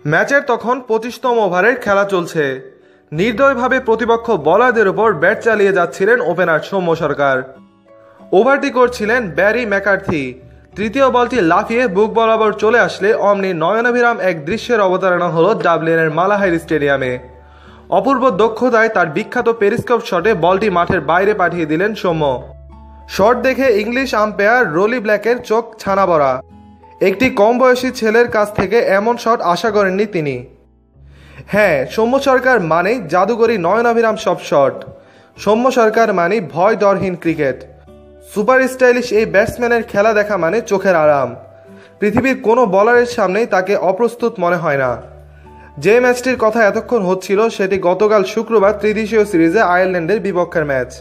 ম্যাচের তখন ২৫তম ওভারের খেলা চলছে। নির্দয়ভাবে প্রতিপক্ষ বোলারদের ওপর ব্যাট চালিয়ে যাচ্ছিলেন ওপেনার সৌম্য সরকার। ওভারটি করছিলেন ব্যারি ম্যাকার্থি। তৃতীয় বলটি লাফিয়ে বুক বরাবর চলে আসলে অমনি নয়নাভিরাম এক দৃশ্যের অবতারণা হলো ডাবলিনের মালাহাইর স্টেডিয়ামে। অপূর্ব দক্ষতায় তার বিখ্যাত পেরিস্কোপ শটে বলটি মাঠের বাইরে পাঠিয়ে দিলেন সৌম্য। শট দেখে ইংলিশ আম্পায়ার রলি ব্ল্যাকের চোখ ছানা বড়া। একটি কম বয়সী ছেলের কাছ থেকে এমন শট আশা করেননি তিনি। হ্যাঁ, সৌম্য সরকার মানেই জাদুকরী নয়নাভিরাম সব শট। সৌম্য সরকার মানে ভয় ডরহীন ক্রিকেট। সুপার স্টাইলিশ এই ব্যাটসম্যানের খেলা দেখা মানে চোখের আরাম। পৃথিবীর কোনো বলারের সামনেই তাকে অপ্রস্তুত মনে হয় না। যে ম্যাচটির কথা এতক্ষণ হচ্ছিল সেটি গতকাল শুক্রবার ত্রিদেশীয় সিরিজে আয়ারল্যান্ডের বিপক্ষের ম্যাচ।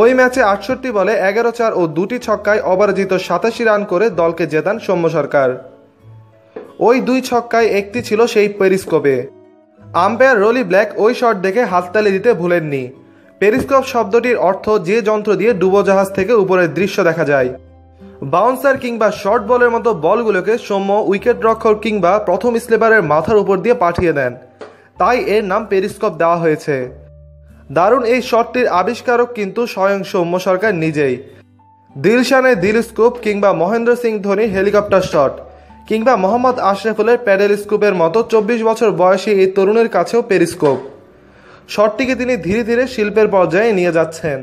ওই ম্যাচে ৬৮ বলে ১১-৪ ও ২টি ছক্কায় অপরাজিত ৮৭ রান করে দলকে জেতান সৌম্য সরকার। ওই ২ ছক্কায় একটি ছিল সেই পেরিস্কোপে। আম্পায়ার রলি ব্ল্যাক ওই শট দেখে হাততালি দিতে ভুলেননি। পেরিস্কোপ শব্দটির অর্থ যে যন্ত্র দিয়ে ডুবোজাহাজ থেকে উপরের দৃশ্য দেখা যায়। বাউন্সার কিংবা শর্ট বলের মতো বলগুলোকে সৌম্য উইকেট রক্ষক কিংবা প্রথম স্লিপারের মাথার উপর দিয়ে পাঠিয়ে দেন, তাই এর নাম পেরিস্কোপ দেওয়া হয়েছে। দারুণ এই শটটির আবিষ্কারক কিন্তু স্বয়ং সৌম্য সরকার নিজেই। দিলশানের দিলস্কুপ কিংবা মহেন্দ্র সিং ধোনির হেলিকপ্টার শট কিংবা মোহাম্মদ আশরাফুলের প্যাডেল স্কুপের মতো ২৪ বছর বয়সী এই তরুণের কাছেও পেরিস্কোপ। শটটিকে তিনি ধীরে ধীরে শিল্পের পর্যায়ে নিয়ে যাচ্ছেন।